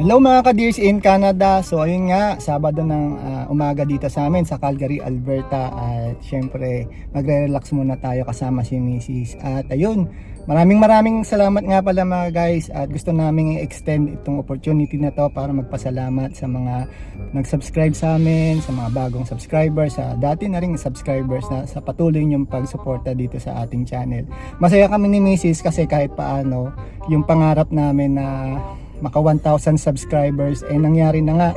Hello mga ka-Dears in Canada. So ayun nga, Sabado ng umaga dito sa amin sa Calgary, Alberta. At syempre magre-relax muna tayo kasama si Mrs. At ayun, maraming salamat nga pala mga guys. At gusto namin i-extend itong opportunity na to para magpasalamat sa mga nag-subscribe sa amin, sa mga bagong subscribers, sa dati na ring subscribers na sa patuloy niyong pagsuporta dito sa ating channel. Masaya kami ni Mrs. kasi kahit paano yung pangarap namin na maka 1,000 subscribers nangyari na nga.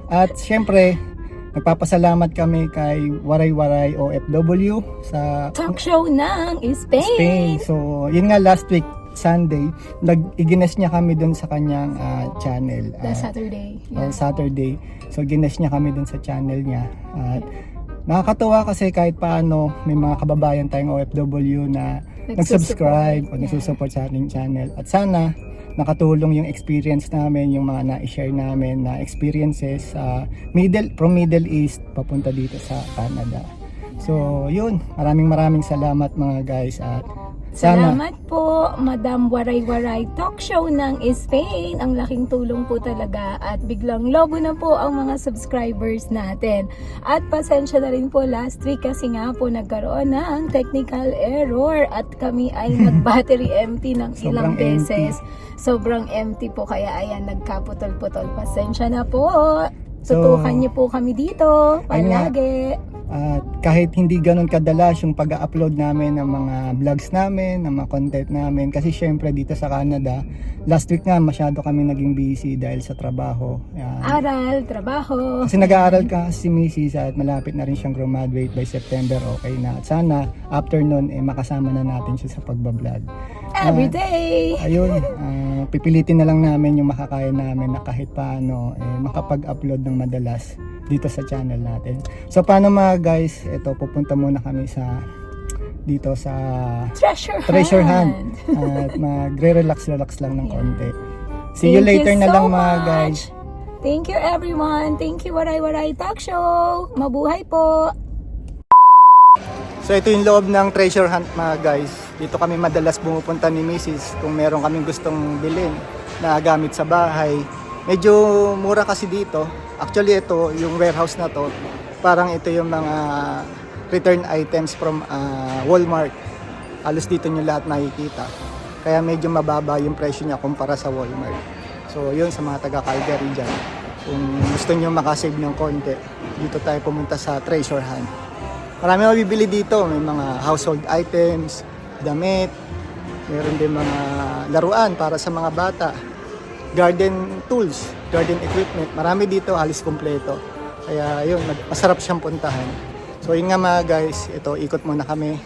At syempre nagpapasalamat kami kay Waray OFW sa talk show ng Spain. So yun nga, last week Sunday nag-igines niya kami dun sa kanyang channel. Saturday. Saturday. So gines niya kami dun sa channel niya. At nakakatuwa kasi kahit paano may mga kababayan tayong OFW na nag-subscribe o nagsusupport sa ating channel. At sana nakatulong yung experience namin, yung mga na-share namin na experiences from Middle East papunta dito sa Canada. So yun, maraming salamat mga guys. At salamat po, Madam Waray Talk Show ng Spain. Ang laking tulong po talaga at biglang lobo na po ang mga subscribers natin. At pasensya na rin po last week kasi nga po nagkaroon ng technical error at kami ay nag-battery empty ng ilang beses. Sobrang empty po kaya ayan, nagkaputol-putol. Pasensya na po. Tutukan niyo po kami dito palagi. At kahit hindi ganun kadalas yung pag-upload namin ng mga vlogs namin, ng mga content namin, kasi syempre dito sa Canada, last week nga masyado kami naging busy dahil sa trabaho. Aral, trabaho. Kasi nag-aaral ka si Mrs. at malapit na rin siyang graduate by September, okay na. At sana after nun makasama na natin siya sa pagbablog. Every day! Ayun, pipilitin na lang namin yung makakaya namin na kahit paano makapag-upload ng madalas dito sa channel natin. So paano mga guys, ito pupunta muna kami dito sa Treasure Hunt at magre-relax lang ng konti. See you later na lang mga guys. Thank you everyone. Thank you Waray Talk Show. Mabuhay po. So ito yung loob ng Treasure Hunt mga guys. Dito kami madalas pumupunta ni Mrs. kung meron kaming gustong bilhin na gamit sa bahay. Medyo mura kasi dito. Actually ito, yung warehouse na to, parang ito yung mga return items from Walmart. Halos dito nyo lahat makikita. Kaya medyo mababa yung presyo niya kumpara sa Walmart. So yun sa mga taga Calgary dyan. Kung gusto nyo makasave ng konti, dito tayo pumunta sa Treasure Hunt. Marami mabibili dito. May mga household items, damit, meron din mga laruan para sa mga bata, garden tools, garden equipment. Marami dito, halos kompleto. Kaya yun, masarap siyang puntahan. So yun nga mga guys, ito ikot muna kami.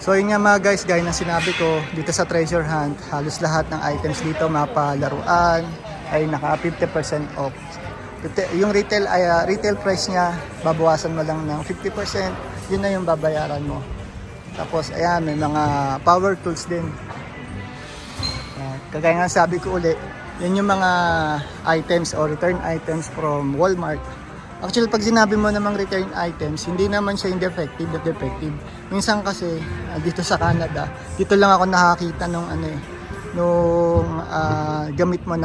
So yun nga mga guys, gaya ng sinabi ko, dito sa Treasure Hunt, halos lahat ng items dito, mapalaruan, ay naka 50% off. Yung retail price niya, babawasan mo lang ng 50%, yun na yung babayaran mo. Tapos ayan, may mga power tools din. Kagaya nga sabi ko ulit, yun yung mga items o return items from Walmart. Actually, pag sinabi mo namang return items, hindi naman siya defective. Minsan kasi, dito sa Canada, dito lang ako nakakita nung nagamit mo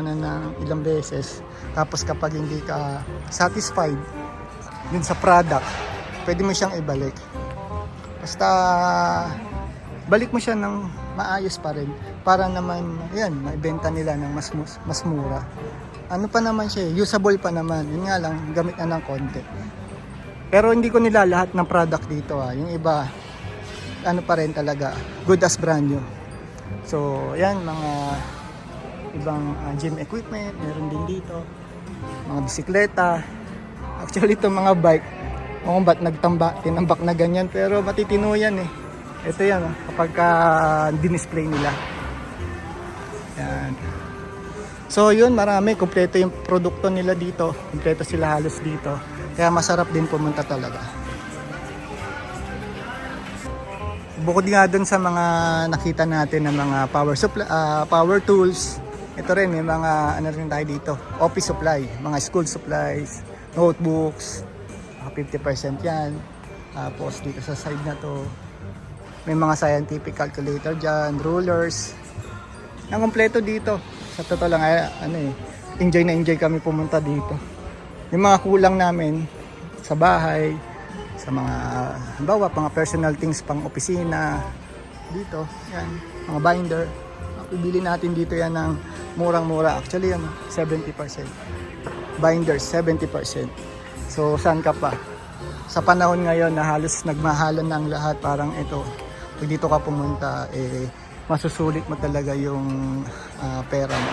na ng ilang beses. Tapos kapag hindi ka satisfied dun sa product, pwede mo siyang ibalik. Basta balik mo siya ng maayos pa rin para naman yan maibenta nila ng mas mura. Ano pa naman siya, usable pa naman. Yun nga lang, gamit na ng konti. Pero hindi ko nila lahat ng product dito yung iba ano pa rin talaga, good as brand new. So yan, mga ibang gym equipment meron din dito, mga bisikleta. Actually itong mga bike, kung ba't tinambak na ganyan, pero matitino yan Ito yan, kapag dinisplay nila. Yan. So yun, marami, kompleto yung produkto nila dito. Kompleto sila halos dito. Kaya masarap din pumunta talaga. Bukod nga dun sa mga nakita natin ng mga power tools, ito rin, may mga ano rin tayo dito, office supply, mga school supplies, notebooks, 50% yan. Tapos dito sa side na to, may mga scientific calculator dyan, rulers. Ang kompleto dito. sa totoo lang, enjoy na enjoy kami pumunta dito. Yung mga kulang namin sa bahay, sa mga, halimbawa, mga personal things pang opisina, dito, yan, mga binder. Ibili natin dito yan ng murang-mura. Actually, 70%. Binders, 70%. So, saan ka pa? Sa panahon ngayon na halos nagmahalan ng lahat, parang ito, pag dito ka pumunta, masusulit mo talaga yung pera mo.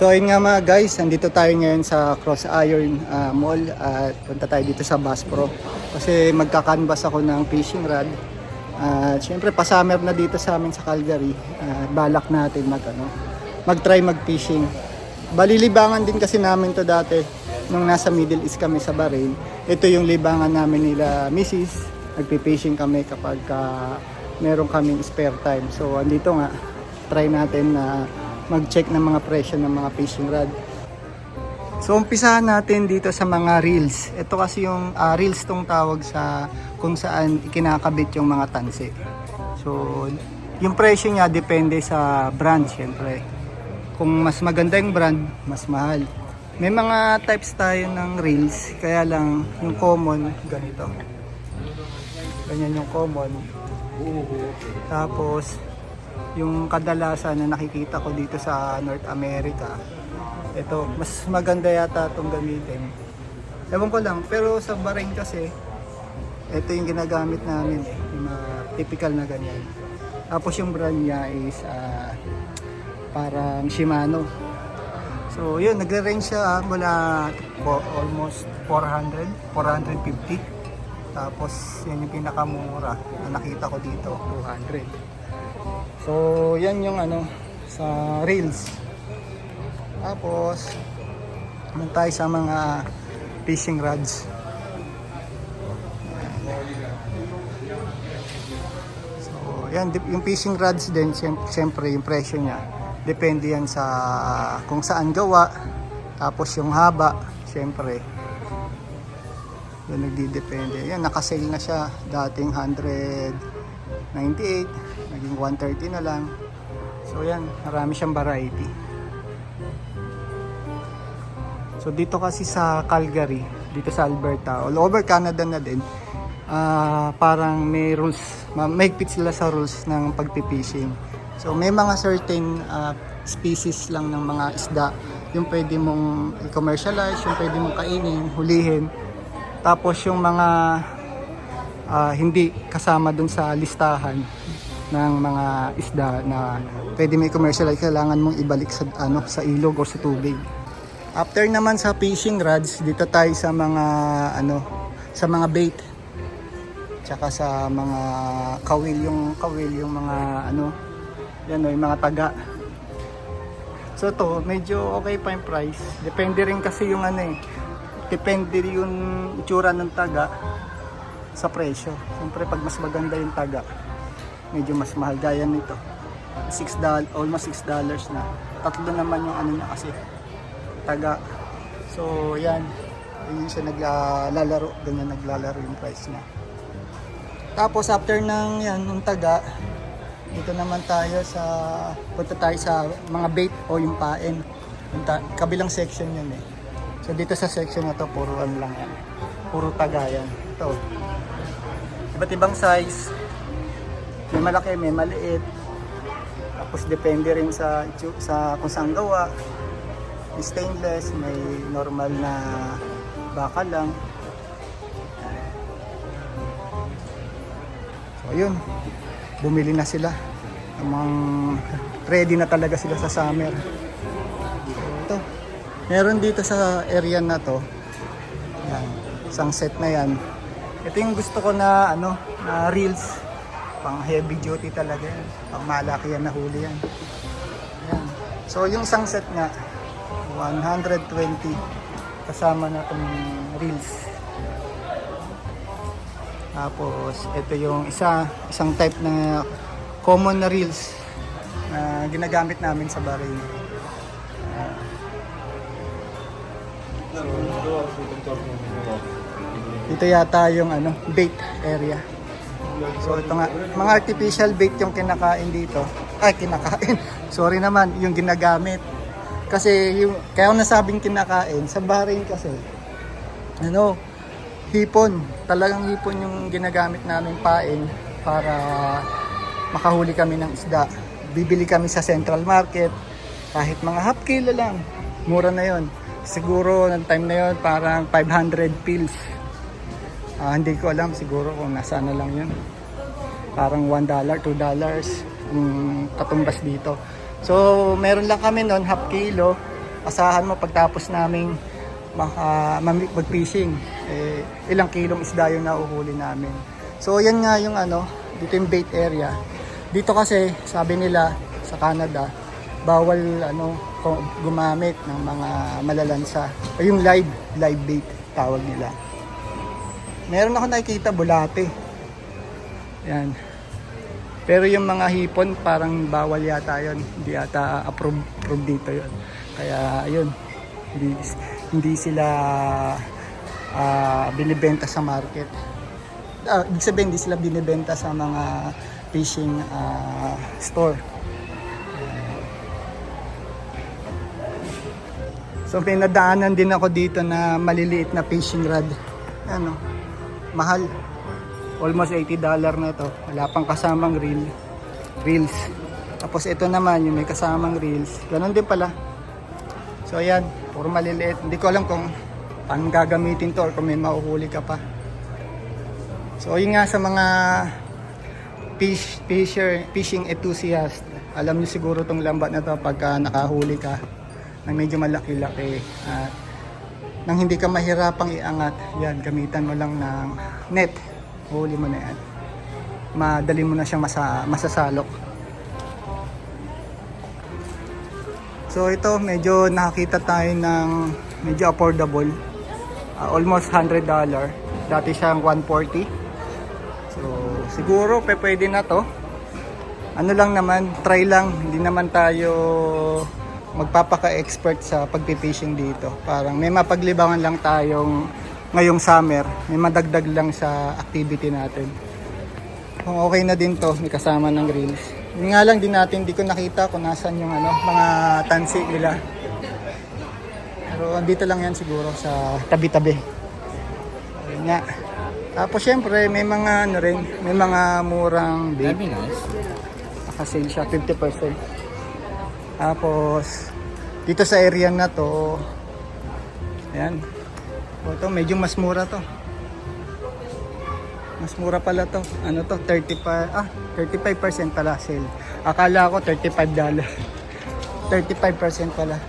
So ayun nga mga guys, nandito tayo ngayon sa Cross Iron Mall at punta tayo dito sa Bass Pro kasi magkakanvas ako ng fishing rod. Siyempre pa-summer na dito sa amin sa Calgary. Balak natin mag-try mag-fishing. Balilibangan din kasi namin to dati nung nasa Middle East kami sa Bahrain. Ito yung libangan namin nila Mrs. Nagpi-fishing kami kapag meron kaming spare time. So andito nga, try natin na mag-check ng mga presyo ng mga fishing rod. So umpisahan natin dito sa mga reels. Ito kasi yung reels tong tawag sa kung saan ikinakabit yung mga tansi. So yung presyo niya depende sa brand syempre. Kung mas maganda yung brand, mas mahal. May mga types tayo ng reels, kaya lang yung common ganito. Ganyan yung common. Tapos yung kadalasan na nakikita ko dito sa North America, ito, mas maganda yata itong gamitin. Ewan ko lang, pero sa Bahrain kasi, ito yung ginagamit namin, yung mga typical na ganyan. Tapos yung brand niya is parang Shimano. So yun, nagre-range siya mula almost 400, 450. Tapos yan yung pinakamura na nakita ko dito, 200. So, yan yung sa reels. Tapos, naman tayo sa mga fishing rods. So, yan, yung fishing rods din, siyempre yung presyo niya. Depende yan sa kung saan gawa. Tapos yung haba, siyempre. Yan, nagdidepende. Yan, nakasale na siya. Dating 198, naging 130 na lang. So yan, marami siyang variety. So dito kasi sa Calgary, dito sa Alberta, all over Canada na din, parang may rules, mahigpit sila sa rules ng pagpipishing. So may mga certain species lang ng mga isda yung pwede mong i-commercialize, yung pwede mong kainin, hulihin. Tapos yung mga hindi kasama dun sa listahan ng mga isda na pwede may commercialize, kailangan mong ibalik sa sa ilog o sa tubig. After naman sa fishing rods, dito tayo sa mga sa mga bait. Tsaka sa mga kawil yung mga yan yung mga taga. So to, medyo okay pa yung price. Depende rin kasi yung depende yung itsura ng taga sa presyo. Siyempre pag mas maganda yung taga, medyo mas mahal. Gaya nito, almost $6 na. Tatlo naman yung niya kasi taga. So yan, yun siya naglalaro, ganyan naglalaro yung price niya. Tapos after ng yung taga, dito naman tayo punta tayo sa mga bait o yung pain. Kabilang section yun eh. So dito sa section na to, puro lang yan. Puro taga yan. Ito. Iba't ibang size. May malaki, may maliit. Tapos depende rin sa kung saan gawa. May stainless, may normal na bakal lang. So ayun, bumili na sila. Ready na talaga sila sa summer. So ito, meron dito sa area na to. Yan, isang set na yan. Ito yung gusto ko na na reels. Pang heavy duty talaga yan. Pang malaki yan na huli yan. Ayan. So yung isang set nga 120 kasama na itong reels. Tapos ito yung isang type na common na reels na ginagamit namin sa Bahrain. Dito yata yung bait area. So ito nga, mga artificial bait yung kinakain dito. Ay, kinakain. Sorry naman, yung ginagamit. Kasi yung kaya ako nasabing kinakain sa Bahrain kasi hipon. Talagang hipon yung ginagamit namin pain para makahuli kami ng isda. Bibili kami sa Central Market kahit mga half kilo lang. Mura na yon. Siguro ng time na yon parang 500 pills. Hindi ko alam siguro kung nasaan na lang yun. Parang $1, $2 yung katumbas dito. So meron lang kami noon half kilo. Asahan mo pagtapos naming mag-fishing, ilang kilong isda yung nauhuli namin. So yan nga yung dito yung bait area. Dito kasi sabi nila sa Canada bawal gumamit ng mga malalansa. Yung live bait tawag nila. Meron ako nakikita bulate. Yan. Pero yung mga hipon parang bawal yata yun. Hindi yata approve dito yun. Kaya ayun. Hindi sila binibenta sa market. Ibig sabihin hindi sila binibenta sa mga fishing store. So pinadaanan din ako dito na maliliit na fishing rod. Mahal. Almost $80 na to. Wala pang kasamang reels. Tapos ito naman yung may kasamang reels. Ganon din pala. So ayan, puro maliliit. Hindi ko alam kung paano gagamitin to or kung may mauhuli ka pa. So yun nga sa mga fishing enthusiast. Alam niyo siguro tong lambat na to pagka nakahuli ka ng medyo malaki-laki. Nang hindi ka mahirapang iangat, yan, gamitan mo lang ng net. Huli mo na yan. Madali mo na siyang masasalok. So ito, medyo nakakita tayo ng medyo affordable. Almost $100. Dati siyang $140. So siguro pwede na to. Ano lang naman, try lang. Hindi naman tayo magpapaka-expert sa pagpipishing dito. Parang may mapaglibangan lang tayong ngayong summer. May madagdag lang sa activity natin. Kung okay na din to, may kasama ng reels. Yun nga lang din natin, di ko nakita kung nasan yung mga tansi nila. Pero dito lang yan siguro sa tabi-tabi. Ayun nga. Tapos syempre may mga may mga murang bait. Nakasale siya 50%. Tapos dito sa area na to, ayan. Ito medyo mas mura to. Mas mura pala to. 35% pala sale. Akala ko $35. 35% pala.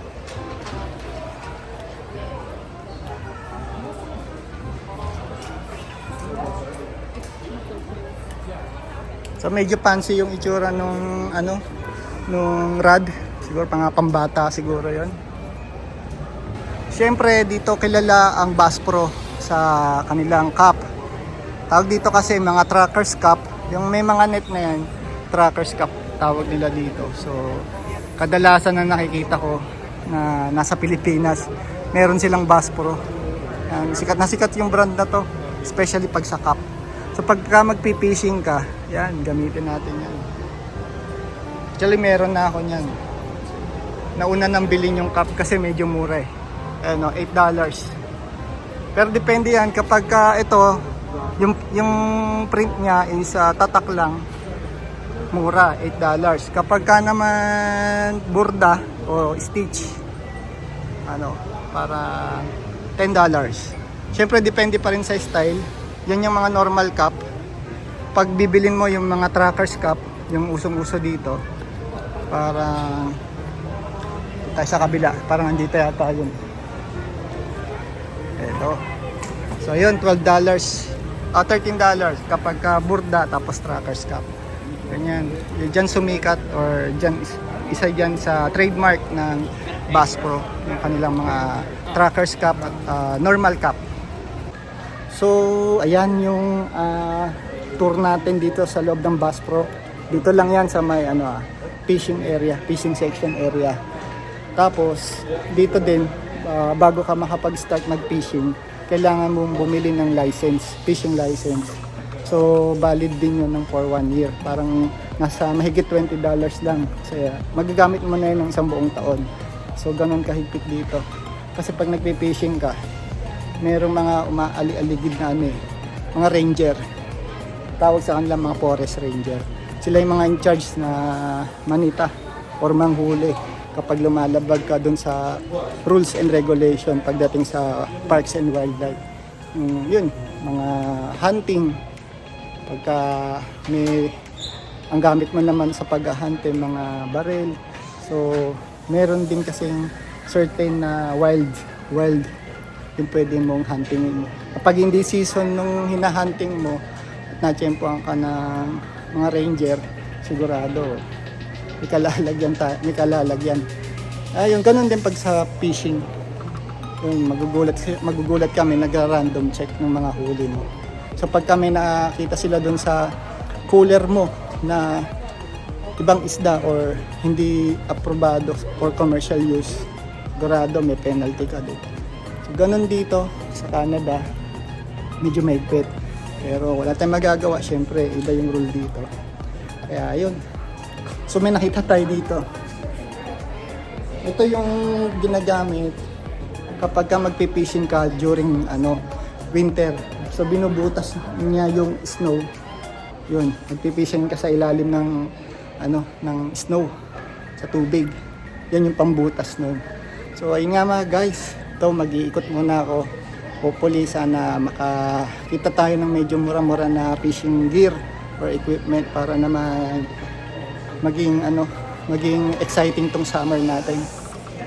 So medyo fancy yung itsura nung rod. Siguro pambata siguro 'yon. Siyempre dito kilala ang Bass Pro sa kanilang cup. Tawag dito kasi mga Trackers Cup. Yung may mga net na yan, Trackers Cup tawag nila dito. So kadalasan na nakikita ko na nasa Pilipinas, meron silang Bass Pro. Yan, sikat na sikat yung brand na to, especially pag sa cup. So pagka magpipishing ka, yan, gamitin natin yan. Actually meron na ako niyan. Nauna nang bilhin yung cup kasi medyo mura eh. $8. Pero depende yan kapag ito, yung print niya is tatak lang, mura, $8. Kapag naman burda o stitch, para $10. Siyempre depende pa rin sa style. Yan yung mga normal cup. Pag bibilin mo yung mga Trackers Cup, yung usong-uso dito, parang tayo sa kabila, parang andito yata yun. Ito. So yun, $12. $13 kapag burda tapos Trackers Cup. Ganyan. Diyan sumikat or diyan isa diyan sa trademark ng Bass Pro, yung kanilang mga Trackers Cup at Normal Cup. So, ayan yung tour natin dito sa loob ng Bass Pro. Dito lang yan sa may fishing area, fishing section area. Tapos, dito din, bago ka makapag-start mag-fishing, kailangan mong bumili ng license, fishing license. So, valid din yun for 1 year. Parang nasa mahigit $20 lang. So, magagamit mo na yun ng isang buong taon. So, ganun kahigpit dito. Kasi pag nagpe-fishing ka, merong mga umaali-aligid na mga ranger. Tawag sa kanila mga forest ranger. Sila yung mga in charge na manita or manghuli kapag lumalabag ka dun sa rules and regulation pagdating sa parks and wildlife. Yun, mga hunting. Pagka ang gamit mo naman sa pag-hunting, mga baril. So, meron din kasing certain na wild yung pwede mong huntingin. Kapag hindi season nung hinahunting mo at natsyempohan ka ng mga ranger, sigurado may kalalagyan. Ayun, ganun din pag sa fishing. Yun, magugulat kami, nagra-random check ng mga huli mo. So pag kami nakita sila dun sa cooler mo na ibang isda or hindi aprobado for commercial use, sigurado may penalty ka dito. So ganun dito sa Canada, medyo mahigpit. Pero wala tayong magagawa, syempre, iba yung rule dito. Kaya yun. So may nakita tayo dito. Ito yung ginagamit kapag ka magpipishing ka during winter. So binubutas niya yung snow. Yun, magpipishing ka sa ilalim ng snow sa tubig. Yan yung pambutas nun. So ayun nga mga guys, ito mag-iikot muna ako. Hopefully sana makakita tayo ng medyo mura-mura na fishing gear or equipment para naman maging exciting tong summer natin.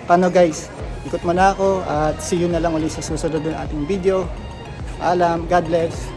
Paano guys? Ikot muna ako at see you na lang ulit sa susunod ng ating video. Paalam, God bless.